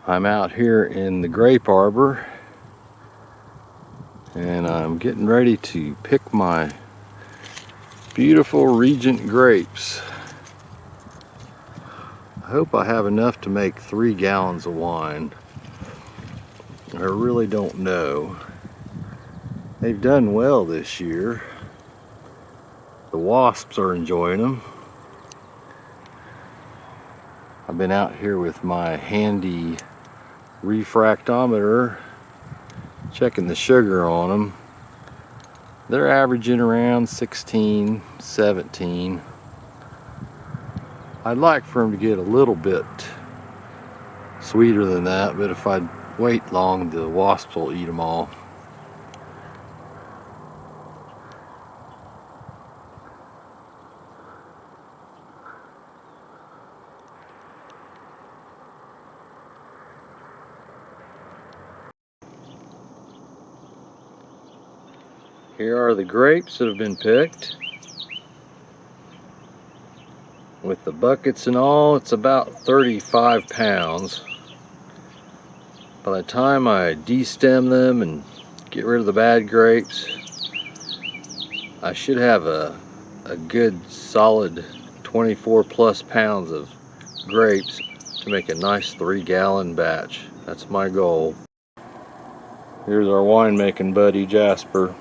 I'm out here in the grape arbor and I'm getting ready to pick my beautiful Regent grapes. I hope I have enough to make 3 gallons of wine. I really don't know. They've done well this year. The wasps are enjoying them. I've been out here with my handy refractometer checking the sugar on them. They're averaging around 16, 17. I'd like for them to get a little bit sweeter than that, but if I wait long, the wasps will eat them all. Here are the grapes that have been picked. With the buckets and all, it's about 35 pounds. By the time I destem them and get rid of the bad grapes, I should have a good solid 24 plus pounds of grapes to make a nice 3-gallon batch. That's my goal. Here's our winemaking buddy Jasper.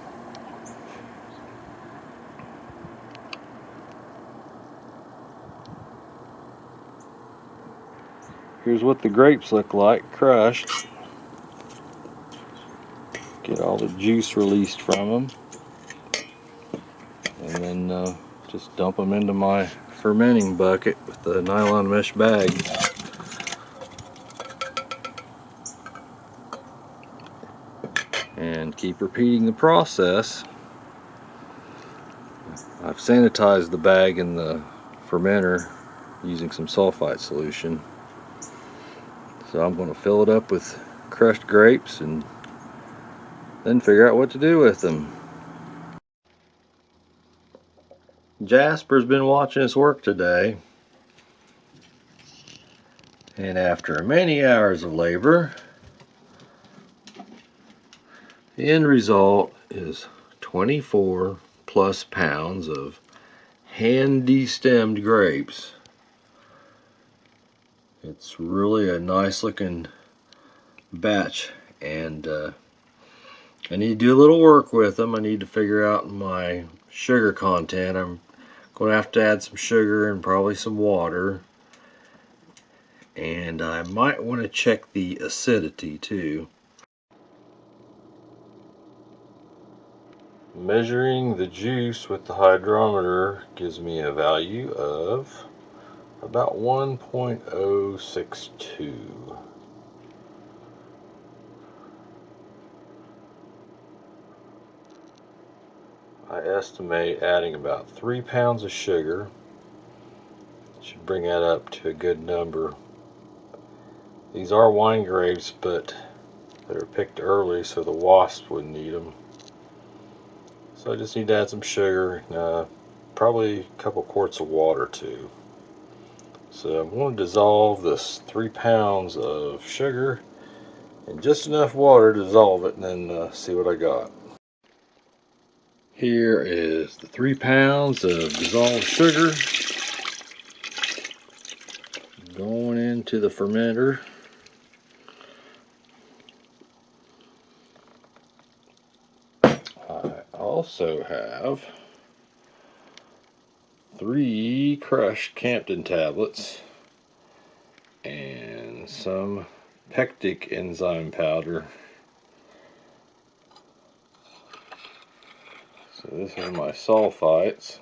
Here's what the grapes look like crushed. Get all the juice released from them, and then just dump them into my fermenting bucket with the nylon mesh bag. And keep repeating the process. I've sanitized the bag in the fermenter using some sulfite solution. So I'm going to fill it up with crushed grapes and then figure out what to do with them. Jasper's been watching us work today, and after many hours of labor, the end result is 24 plus pounds of hand destemmed grapes. It's really a nice looking batch, and I need to do a little work with them. I need to figure out my sugar content. I'm going to have to add some sugar and probably some water, and I might want to check the acidity too. Measuring the juice with the hydrometer gives me a value of about 1.062. I estimate adding about 3 pounds of sugar should bring that up to a good number. These are wine grapes, but they were picked early so the wasps wouldn't eat them. So I just need to add some sugar, probably a couple quarts of water too. So I'm going to dissolve this 3 pounds of sugar in just enough water to dissolve it, and then see what I got. Here is the 3 pounds of dissolved sugar going into the fermenter. I also have 3 crushed Campton tablets and some pectic enzyme powder. So this is my sulfites.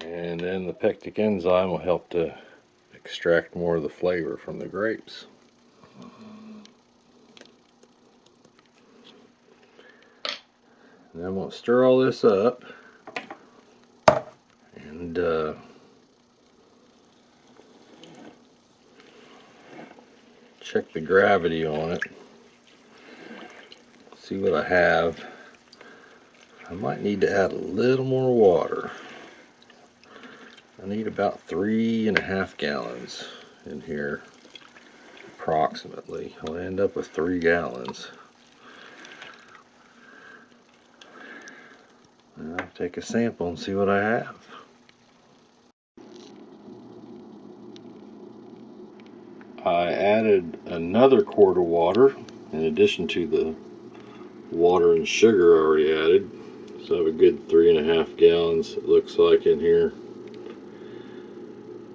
And then the pectic enzyme will help to extract more of the flavor from the grapes. And I'm going to stir all this up and check the gravity on it. See what I have. I might need to add a little more water. I need about 3.5 gallons in here, approximately. I'll end up with 3 gallons. I'll take a sample and see what I have. I added another quart of water in addition to the water and sugar I already added. So I have a good 3.5 gallons, it looks like, in here.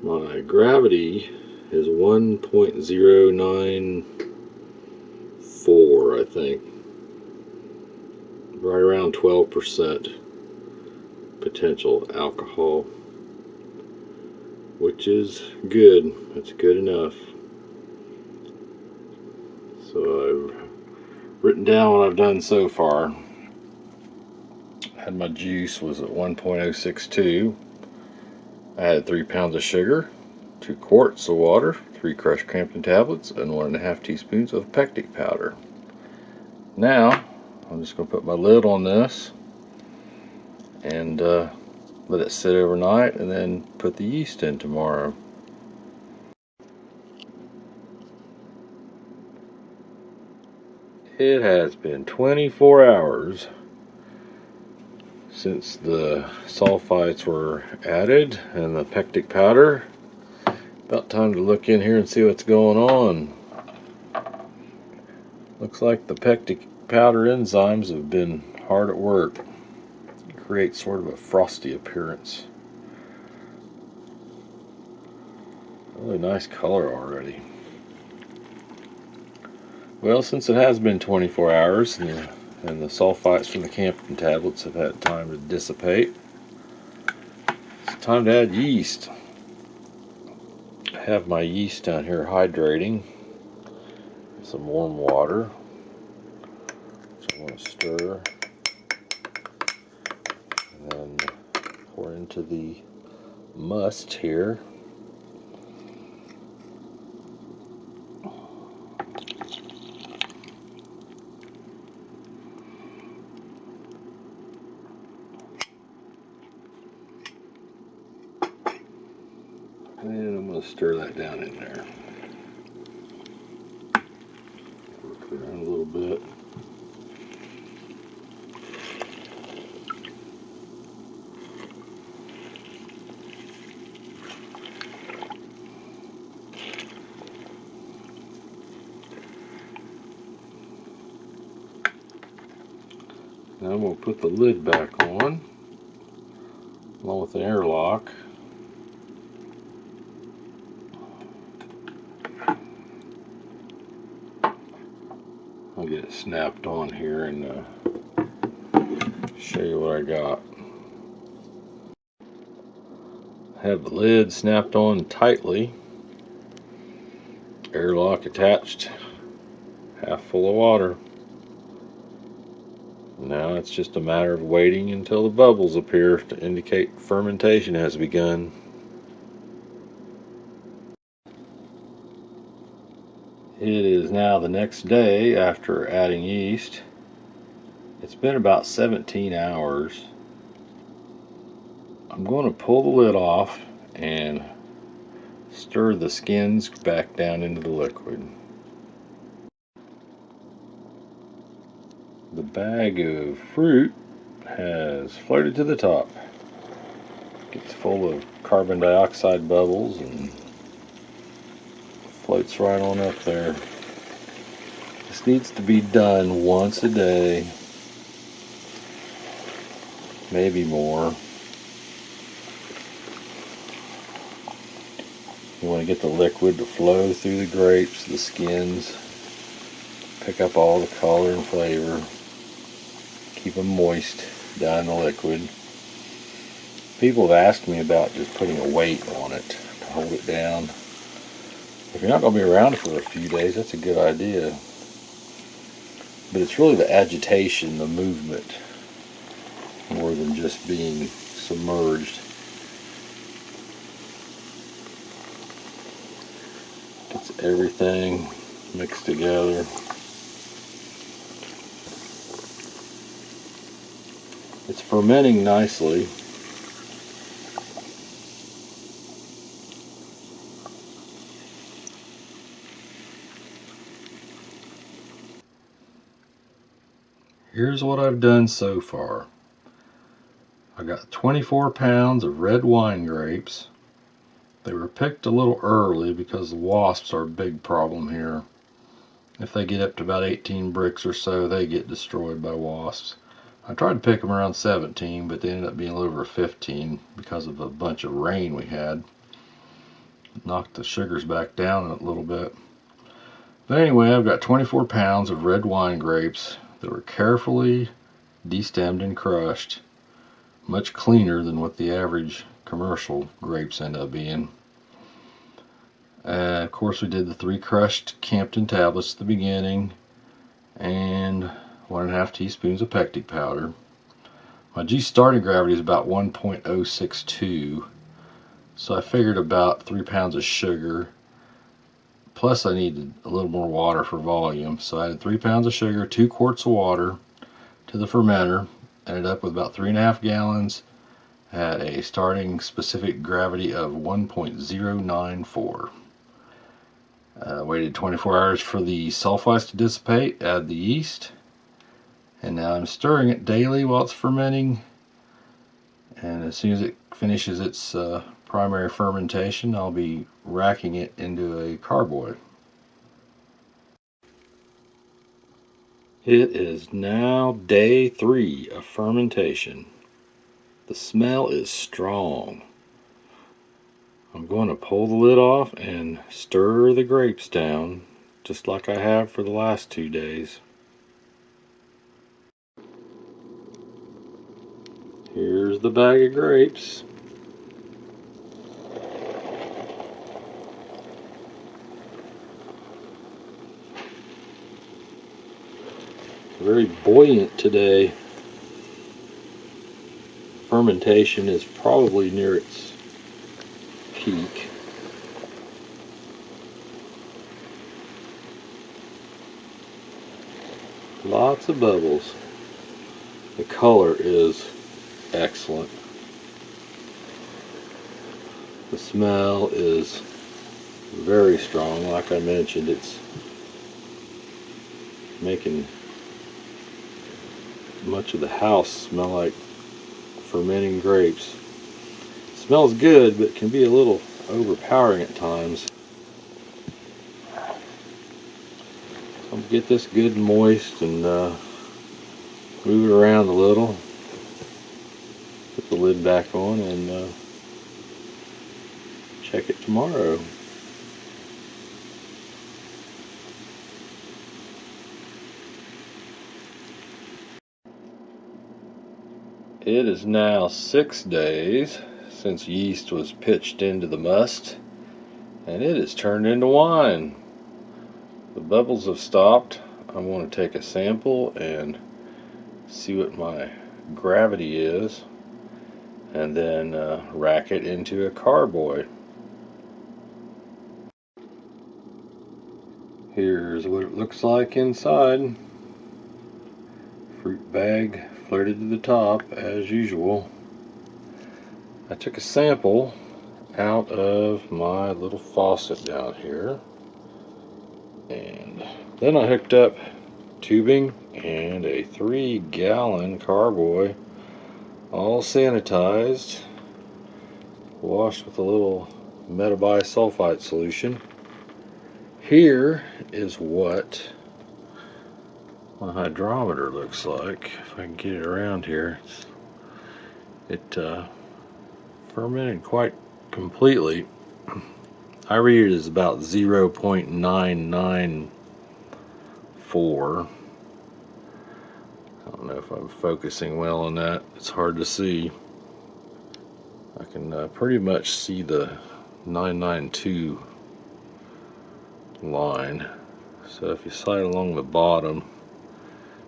My gravity is 1.094, I think. Right around 12% potential alcohol, which is good. That's good enough. So I've written down what I've done so far. Had my juice was at 1.062. I had 3 pounds of sugar, 2 quarts of water, 3 crushed Crampton tablets, and 1.5 teaspoons of pectic powder. Now, I'm just going to put my lid on this and let it sit overnight and then put the yeast in tomorrow. It has been 24 hours since the sulfites were added and the pectic powder. About time to look in here and see what's going on. Looks like the pectic powder enzymes have been hard at work. It creates sort of a frosty appearance. Really nice color already. Well, since it has been 24 hours and the sulfites from the Crampton tablets have had time to dissipate, it's time to add yeast. I have my yeast down here hydrating. Some warm water. So I'm going to stir and then pour into the must here. And I'm going to stir that down in there. Work around a little bit. Now I'm going to put the lid back on, along with an airlock. I'll get it snapped on here and show you what I got. I have the lid snapped on tightly, airlock attached, half full of water. Now it's just a matter of waiting until the bubbles appear to indicate fermentation has begun. It is now the next day after adding yeast. It's been about 17 hours. I'm going to pull the lid off and stir the skins back down into the liquid. The bag of fruit has floated to the top. Gets full of carbon dioxide bubbles and floats right on up there. This needs to be done once a day, maybe more. You want to get the liquid to flow through the grapes, the skins, pick up all the color and flavor, keep them moist down in the liquid. People have asked me about just putting a weight on it to hold it down. If you're not going to be around for a few days, that's a good idea. But it's really the agitation, the movement, more than just being submerged. Gets everything mixed together. It's fermenting nicely. Here's what I've done so far. I got 24 pounds of red wine grapes. They were picked a little early because the wasps are a big problem here. If they get up to about 18 bricks or so, they get destroyed by wasps. I tried to pick them around 17, but they ended up being a little over 15 because of a bunch of rain we had. Knocked the sugars back down a little bit. But anyway, I've got 24 pounds of red wine grapes that were carefully destemmed and crushed. Much cleaner than what the average commercial grapes end up being. Of course, we did the 3 crushed Campton tablets at the beginning and 1.5 teaspoons of pectic powder. My G starting gravity is about 1.062, so I figured about 3 pounds of sugar. Plus I needed a little more water for volume, so I added 3 pounds of sugar, 2 quarts of water to the fermenter, ended up with about 3.5 gallons, had a starting specific gravity of 1.094. Waited 24 hours for the sulfites to dissipate, add the yeast, and now I'm stirring it daily while it's fermenting, and as soon as it finishes its primary fermentation, I'll be racking it into a carboy. It is now day 3 of fermentation. The smell is strong. I'm going to pull the lid off and stir the grapes down, just like I have for the last 2 days. Here's the bag of grapes. Very buoyant today. Fermentation is probably near its peak. Lots of bubbles. The color is excellent. The smell is very strong. Like I mentioned, it's making much of the house smell like fermenting grapes. It smells good, but can be a little overpowering at times. I'll get this good and moist and move it around a little. Put the lid back on and check it tomorrow. It is now 6 days since yeast was pitched into the must, and it has turned into wine. The bubbles have stopped. I'm going to take a sample and see what my gravity is, and then rack it into a carboy. Here's what it looks like inside. Fruit bag flirted to the top as usual. I took a sample out of my little faucet down here, and then I hooked up tubing and a 3-gallon carboy, all sanitized, washed with a little metabisulfite solution. Here is what my hydrometer looks like. If I can get it around here, it fermented quite completely. I read it as about 0.994. I don't know if I'm focusing well on that. It's hard to see. I can pretty much see the 992 line. So if you slide along the bottom,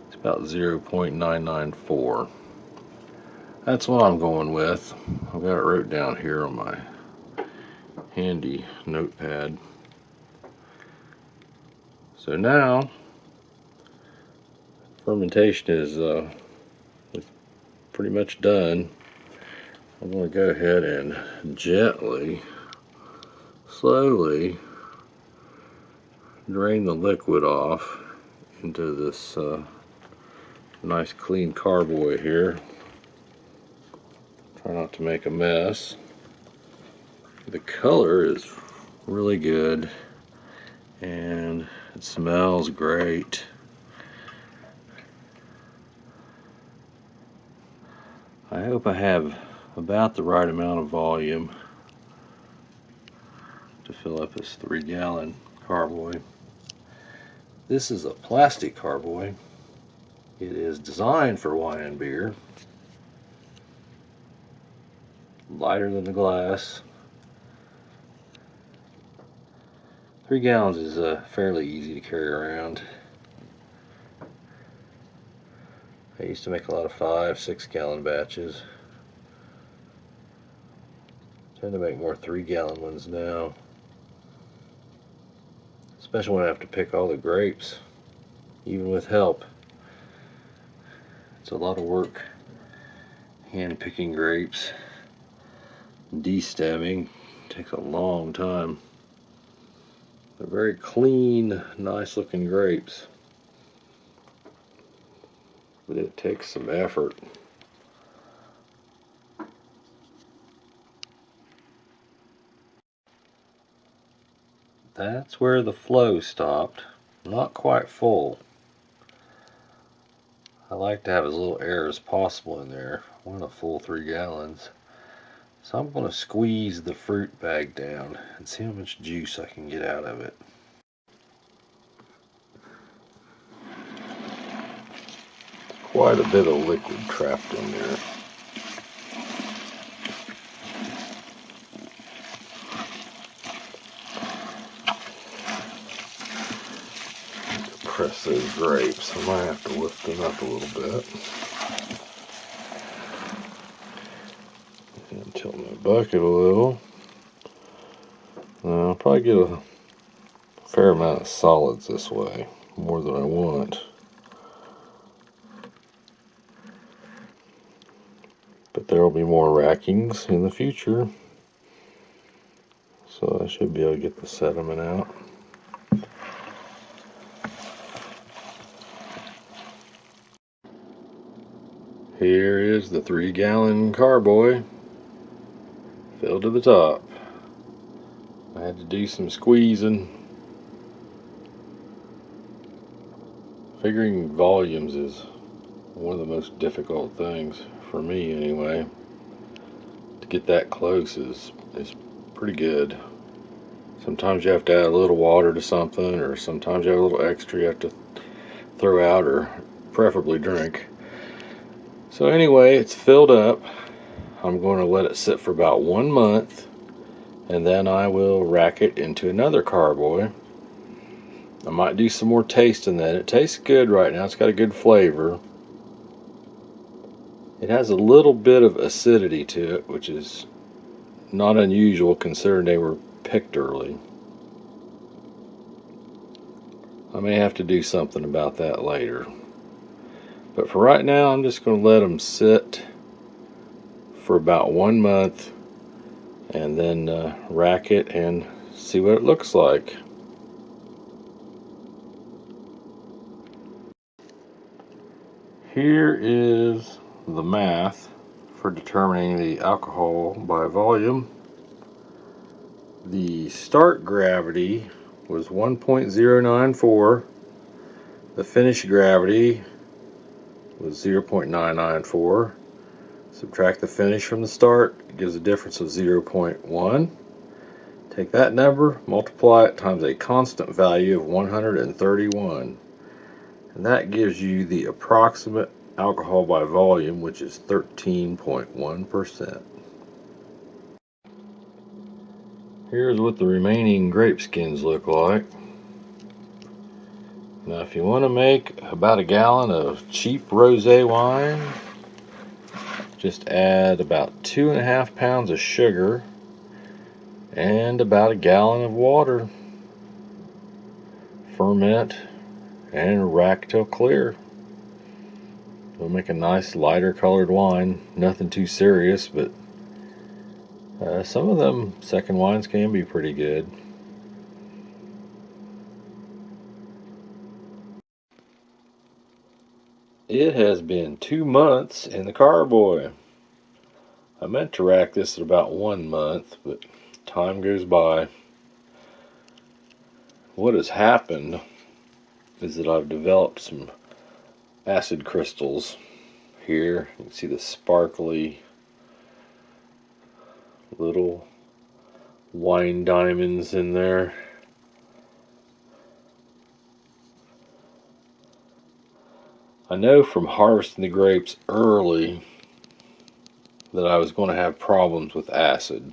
it's about 0.994. That's what I'm going with. I've got it wrote down here on my handy notepad. So now fermentation is pretty much done. I'm going to go ahead and gently, slowly drain the liquid off into this Nice clean carboy here. Try not to make a mess. The color is really good and it smells great. I hope I have about the right amount of volume to fill up this 3-gallon carboy. This is a plastic carboy. It is designed for wine and beer. Lighter than the glass. 3 gallons is fairly easy to carry around. I used to make a lot of 5-6 gallon batches. Tend to make more 3-gallon ones now. Especially when I have to pick all the grapes, even with help. It's a lot of work hand picking grapes. De-stemming takes a long time. They're very clean, nice looking grapes, but it takes some effort. That's where the flow stopped. Not quite full. I like to have as little air as possible in there. I want a full 3 gallons. So I'm going to squeeze the fruit bag down and see how much juice I can get out of it. Quite a bit of liquid trapped in there. Press those grapes. I might have to lift them up a little bit. And tilt my bucket a little. I'll probably get a fair amount of solids this way, more than I want. But there will be more rackings in the future, so I should be able to get the sediment out. Here is the 3-gallon carboy filled to the top. I had to do some squeezing. Figuring volumes is one of the most difficult things, for me anyway. To get that close is pretty good. Sometimes you have to add a little water to something, or sometimes you have a little extra you have to throw out, or preferably drink. So anyway, it's filled up. I'm going to let it sit for about 1 month, and then I will rack it into another carboy. I might do some more tasting then. It tastes good right now. It's got a good flavor. It has a little bit of acidity to it, which is not unusual considering they were picked early. I may have to do something about that later. But for right now, I'm just going to let them sit for about 1 month and then rack it and see what it looks like. Here is the math for determining the alcohol by volume. The start gravity was 1.094. The finish gravity was 0.994. Subtract the finish from the start, it gives a difference of 0.1. Take that number, multiply it times a constant value of 131. And that gives you the approximate alcohol by volume, which is 13.1%. Here's what the remaining grape skins look like. Now if you want to make about 1 gallon of cheap rosé wine, just add about 2.5 pounds of sugar and about 1 gallon of water. Ferment and rack till clear. It'll make a nice lighter colored wine. Nothing too serious, but some of them second wines can be pretty good. It has been 2 months in the carboy. I meant to rack this at about 1 month, but time goes by. What has happened is that I've developed some acid crystals here. You can see the sparkly little wine diamonds in there. I know from harvesting the grapes early that I was going to have problems with acid.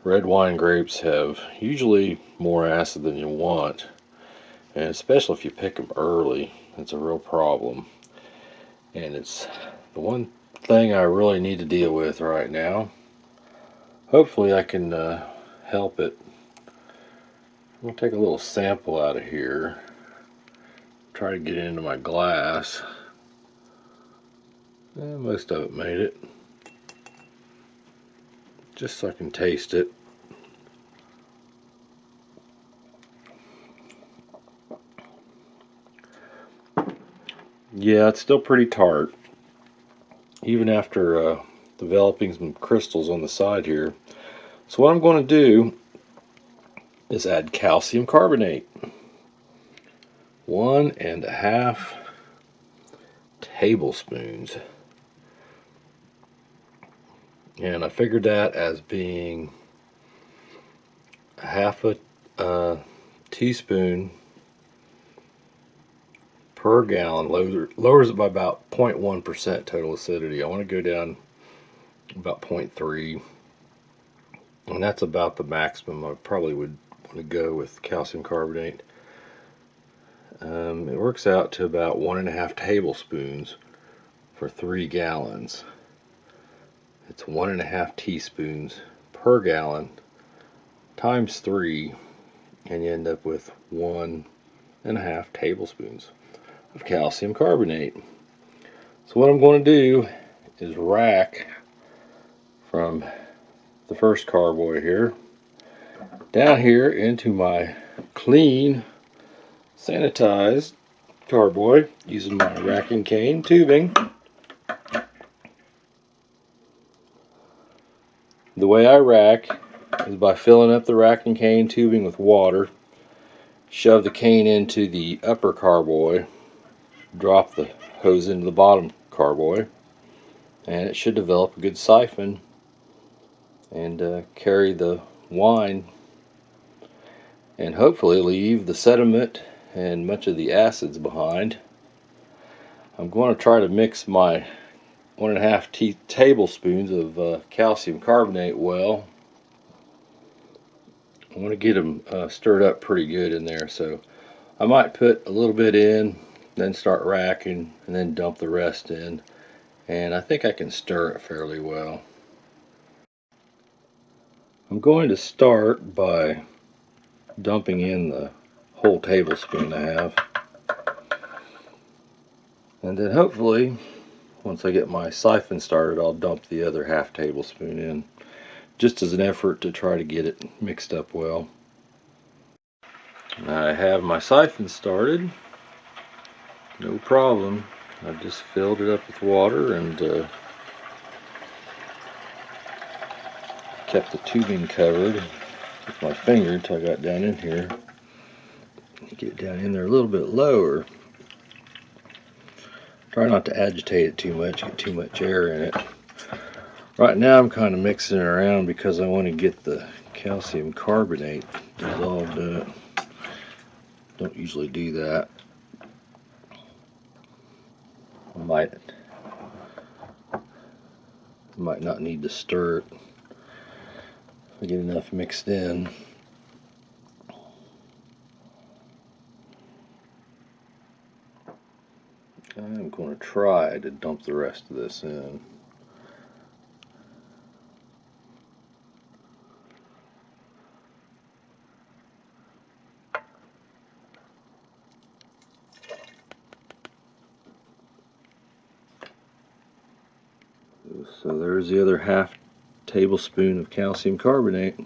Red wine grapes have usually more acid than you want, and especially if you pick them early, it's a real problem. And it's the one thing I really need to deal with right now. Hopefully I can help it. I'm going to take a little sample out of here, try to get it into my glass. Most of it made it, just so I can taste it. Yeah, it's still pretty tart, even after developing some crystals on the side here. So what I'm going to do is add calcium carbonate. 1.5 tablespoons. And I figured that as being half a teaspoon per gallon. Lowers it by about 0.1% total acidity. I want to go down about 0.3, and that's about the maximum I probably would want to go with calcium carbonate. It works out to about 1.5 tablespoons for 3 gallons. It's 1.5 teaspoons per gallon times 3, and you end up with 1.5 tablespoons of calcium carbonate. So what I'm going to do is rack from the first carboy here down here into my clean, sanitized carboy using my racking cane tubing. The way I rack is by filling up the racking cane tubing with water, shove the cane into the upper carboy, drop the hose into the bottom carboy, and it should develop a good siphon and carry the wine and hopefully leave the sediment and much of the acids behind. I'm going to try to mix my 1.5 tablespoons of calcium carbonate well. I want to get them stirred up pretty good in there, so I might put a little bit in, then start racking, and then dump the rest in. And I think I can stir it fairly well. I'm going to start by dumping in the whole tablespoon I have. And then hopefully, once I get my siphon started, I'll dump the other half tablespoon in, just as an effort to try to get it mixed up well. I have my siphon started. No problem. I've just filled it up with water and kept the tubing covered with my finger until I got down in here. Get it down in there a little bit lower. Try not to agitate it too much, get too much air in it. Right now I'm kind of mixing it around because I want to get the calcium carbonate dissolved in it. Don't usually do that. I might not need to stir it if I get enough mixed in. I'm going to try to dump the rest of this in. So there's the other half tablespoon of calcium carbonate.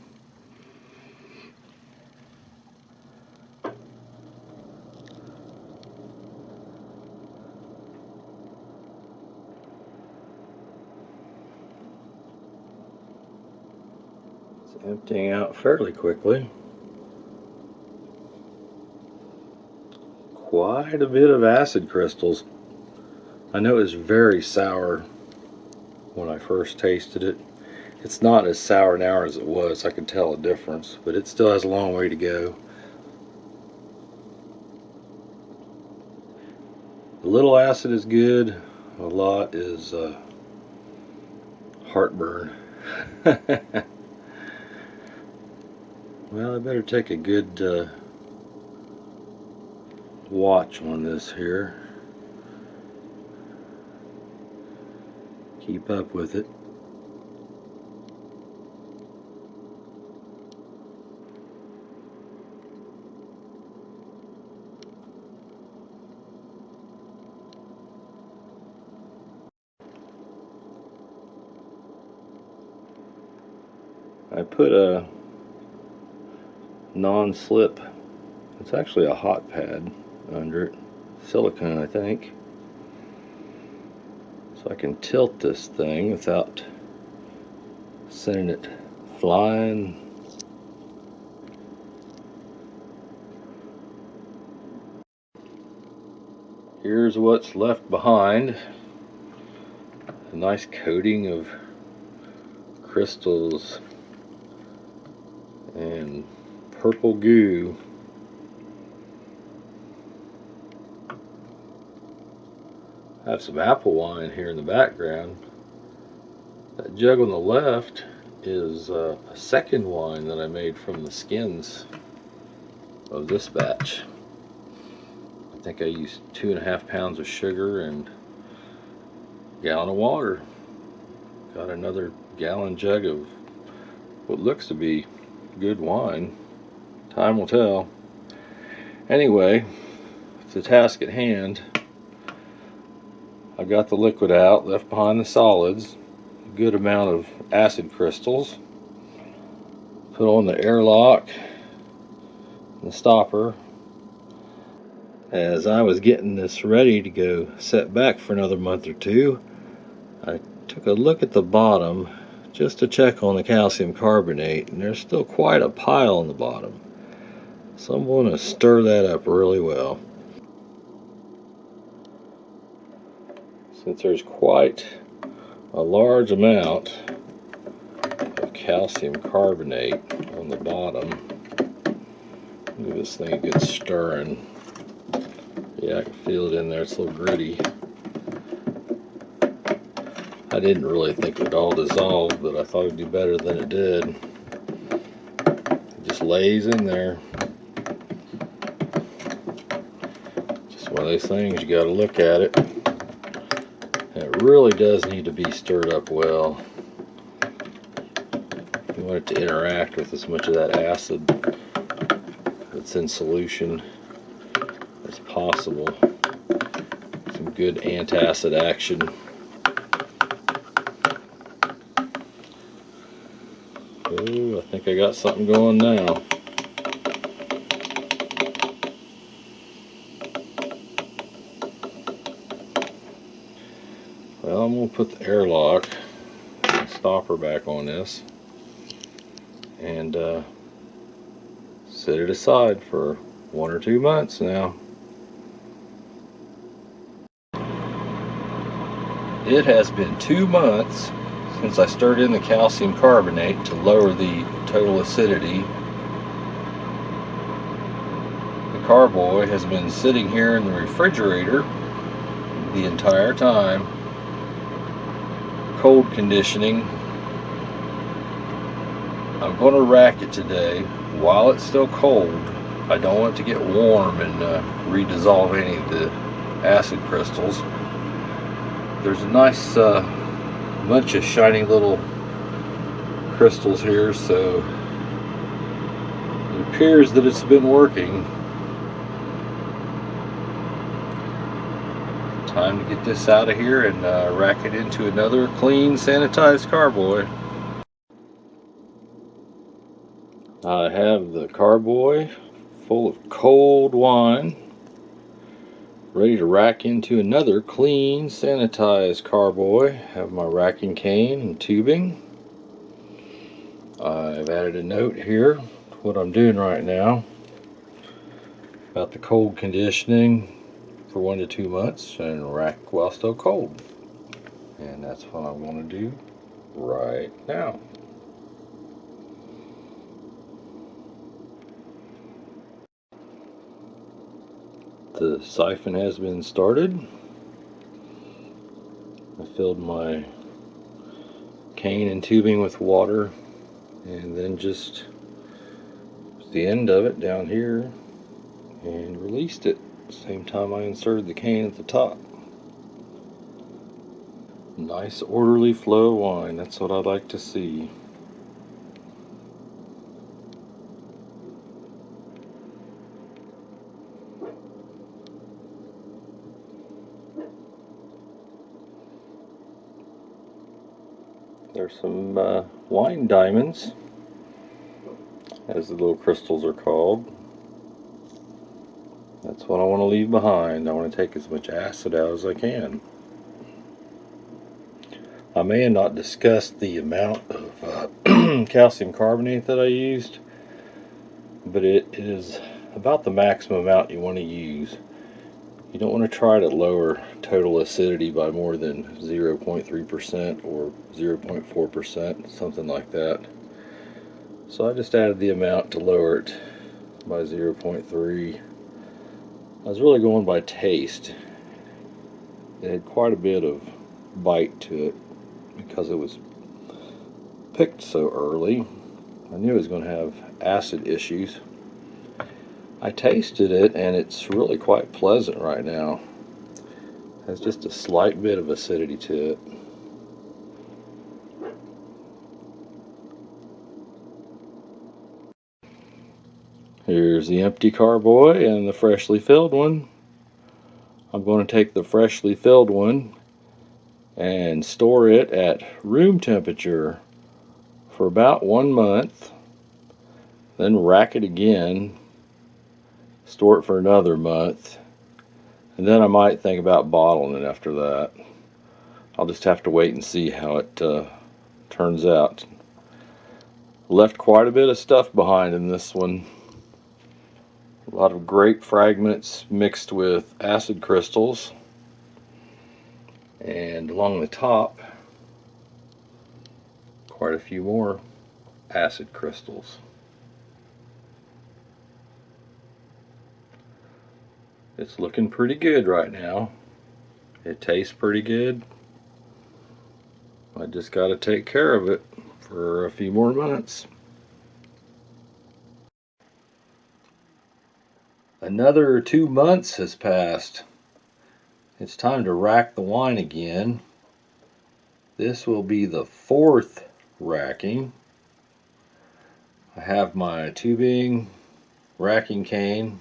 emptying out fairly quickly. Quite a bit of acid crystals. I know it's very sour when I first tasted it. It's not as sour now as it was. I can tell a difference, but it still has a long way to go. A little acid is good. A lot is heartburn. Well, I better take a good watch on this here. Keep up with it. I put a non-slip, it's actually a hot pad under it, silicone I think, so I can tilt this thing without sending it flying. Here's what's left behind. A nice coating of crystals and purple goo. I have some apple wine here in the background. That jug on the left is a second wine that I made from the skins of this batch. I think I used 2.5 pounds of sugar and a gallon of water. Got another gallon jug of what looks to be good wine. Time will tell. Anyway, it's the task at hand. I got the liquid out, left behind the solids, a good amount of acid crystals. Put on the airlock and the stopper. As I was getting this ready to go set back for another month or two, I took a look at the bottom just to check on the calcium carbonate, and there's still quite a pile on the bottom. So I'm going to stir that up really well. Since there's quite a large amount of calcium carbonate on the bottom, give this thing a good stirring. Yeah, I can feel it in there. It's a little gritty. I didn't really think it would all dissolve, but I thought it'd do better than it did. It just lays in there. Just one of those things, you gotta look at it. And it really does need to be stirred up well. You want it to interact with as much of that acid that's in solution as possible. Some good antacid action. Ooh, I think I got something going now. Well, I'm going to put the airlock and stopper back on this and set it aside for 1 or 2 months now. It has been 2 months since I stirred in the calcium carbonate to lower the total acidity. The carboy has been sitting here in the refrigerator the entire time, cold conditioning. I'm going to rack it today while it's still cold. I don't want it to get warm and re-dissolve any of the acid crystals. There's a nice bunch of shiny little crystals here, so it appears that it's been working. Time to get this out of here and rack it into another clean, sanitized carboy. I have the carboy full of cold wine, ready to rack into another clean, sanitized carboy. Have my racking cane and tubing. I've added a note here, what I'm doing right now, about the cold conditioning for 1 to 2 months and rack while still cold. And that's what I'm going to do right now. The siphon has been started. I filled my cane and tubing with water, and then just the end of it down here and released it. Same time I inserted the cane at the top. Nice orderly flow of wine. That's what I'd like to see. There's some wine diamonds, as the little crystals are called. That's what I want to leave behind. I want to take as much acid out as I can. I may have not discussed the amount of calcium carbonate that I used, but it is about the maximum amount you want to use. You don't want to try to lower total acidity by more than 0.3% or 0.4%, something like that. So I just added the amount to lower it by 0.3. I was really going by taste. It had quite a bit of bite to it because it was picked so early. I knew it was going to have acid issues. I tasted it and it's really quite pleasant right now. It has just a slight bit of acidity to it. Here's the empty carboy and the freshly filled one. I'm going to take the freshly filled one and store it at room temperature for about 1 month, then rack it again, store it for another month, and then I might think about bottling it after that. I'll just have to wait and see how it turns out. Left quite a bit of stuff behind in this one. A lot of grape fragments mixed with acid crystals, and along the top quite a few more acid crystals. It's looking pretty good right now. It tastes pretty good. I just got to take care of it for a few more months. Another 2 months has passed. It's time to rack the wine again. This will be the 4th racking. I have my tubing, racking cane,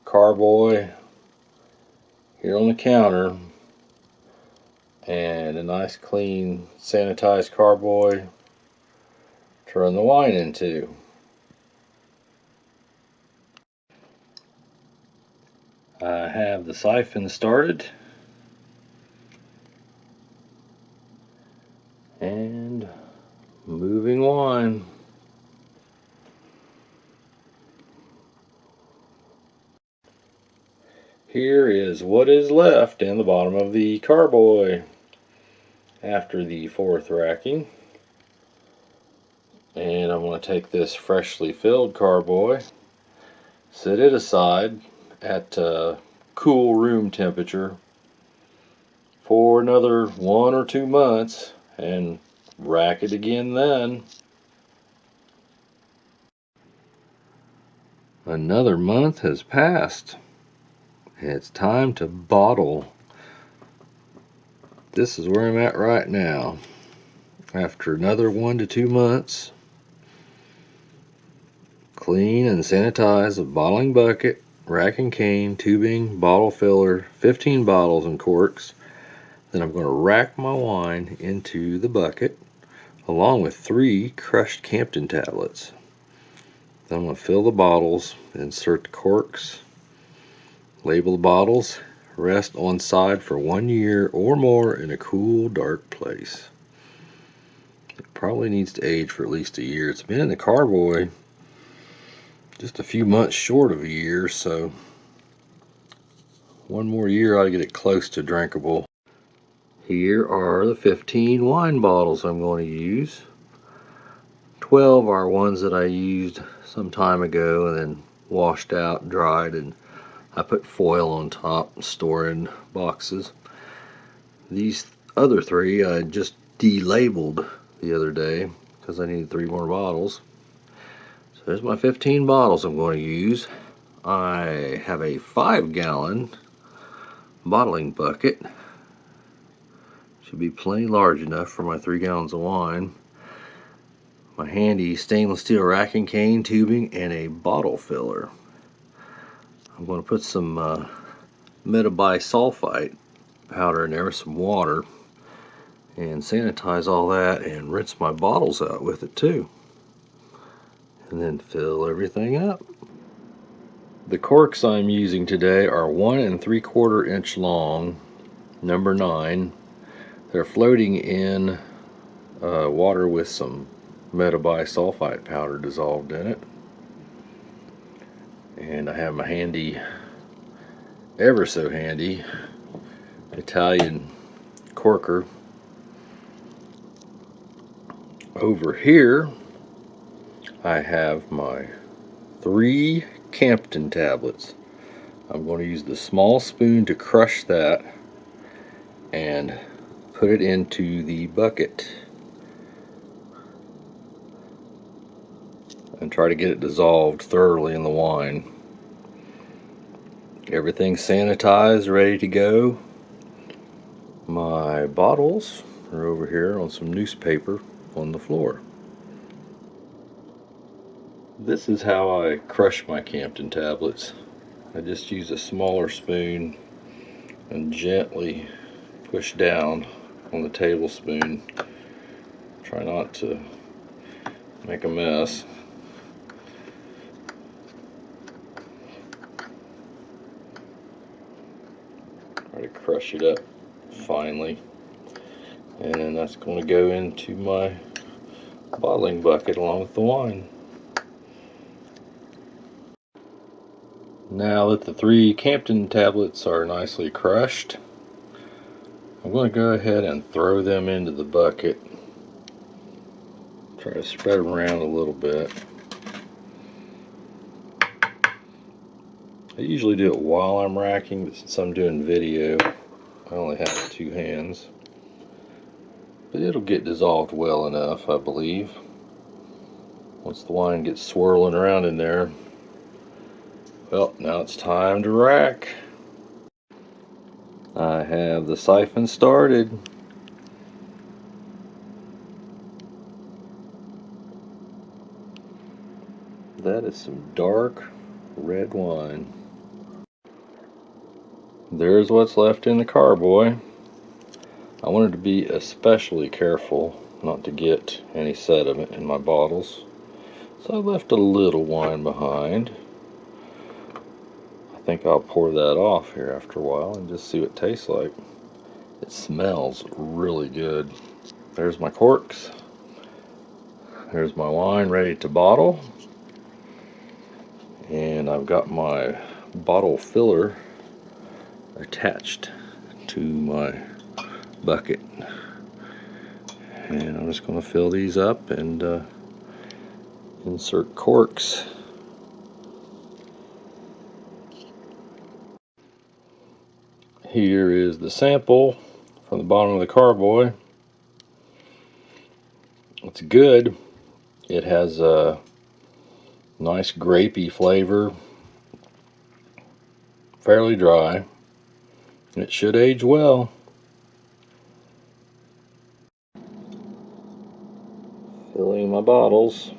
carboy here on the counter, and a nice clean sanitized carboy to run the wine into. I have the siphon started and moving wine. Here is what is left in the bottom of the carboy after the 4th racking. And I'm going to take this freshly filled carboy, set it aside at cool room temperature for another 1 or 2 months and rack it again then. Another month has passed. It's time to bottle. This is where I'm at right now. After another 1 to 2 months, clean and sanitize a bottling bucket, rack and cane, tubing, bottle filler, 15 bottles and corks. Then I'm going to rack my wine into the bucket along with 3 crushed Campton tablets. Then I'm going to fill the bottles, insert the corks, label the bottles, rest on side for 1 year or more in a cool, dark place. Probably needs to age for at least a year. It's been in the carboy just a few months short of a year, so one more year ought to get it close to drinkable. Here are the 15 wine bottles I'm going to use. 12 are ones that I used some time ago and then washed out, dried, and I put foil on top and store in boxes. These other 3 I just delabeled the other day because I needed 3 more bottles. So there's my 15 bottles I'm going to use. I have a 5-gallon bottling bucket. Should be plenty large enough for my 3 gallons of wine. My handy stainless steel racking cane, tubing, and a bottle filler. I'm going to put some metabisulfite powder in there with some water and sanitize all that and rinse my bottles out with it too. And then fill everything up. The corks I'm using today are 1 3/4 inch long, number 9. They're floating in water with some metabisulfite powder dissolved in it. And I have my handy, ever so handy, Italian corker. Over here I have my 3 Campton tablets. I'm going to use the small spoon to crush that and put it into the bucket and try to get it dissolved thoroughly in the wine. Everything's sanitized, ready to go. My bottles are over here on some newspaper on the floor. This is how I crush my Campton tablets. I just use a smaller spoon and gently push down on the tablespoon. Try not to make a mess. Try to crush it up finely. And then that's going to go into my bottling bucket along with the wine. Now that the 3 Campton tablets are nicely crushed, I'm going to go ahead and throw them into the bucket. Try to spread them around a little bit. I usually do it while I'm racking, but since I'm doing video, I only have 2 hands. But it'll get dissolved well enough, I believe. Once the wine gets swirling around in there. Well, now it's time to rack. I have the siphon started. That is some dark red wine. There's what's left in the carboy. I wanted to be especially careful not to get any sediment in my bottles, so I left a little wine behind. I think I'll pour that off here after a while and just see what it tastes like. It smells really good. There's my corks. There's my wine ready to bottle. And I've got my bottle filler attached to my bucket. And I'm just going to fill these up and insert corks. Here is the sample from the bottom of the carboy. It's good. It has a nice grapey flavor, fairly dry. It should age well. Filling my bottles.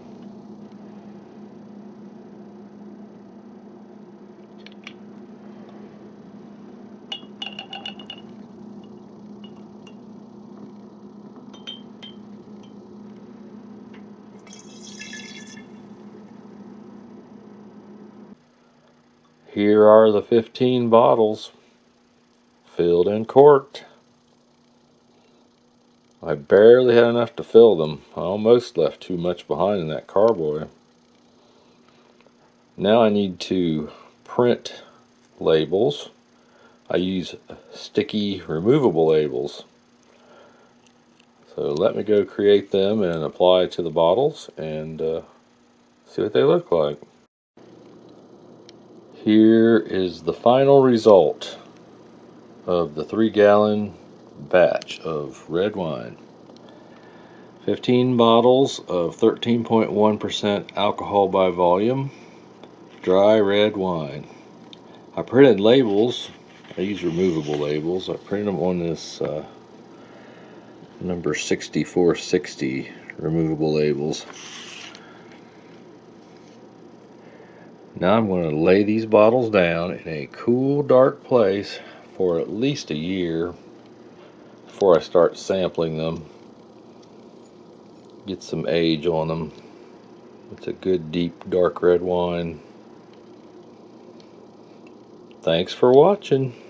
Here are the 15 bottles, filled and corked. I barely had enough to fill them. I almost left too much behind in that carboy. Now I need to print labels. I use sticky removable labels. So let me go create them and apply to the bottles and see what they look like. Here is the final result of the 3-gallon batch of red wine. 15 bottles of 13.1% alcohol by volume, dry red wine. I printed labels. I use removable labels. I printed them on this number 6460 removable labels. Now I'm going to lay these bottles down in a cool, dark place for at least a year before I start sampling them. Get some age on them. It's a good, deep, dark red wine. Thanks for watching.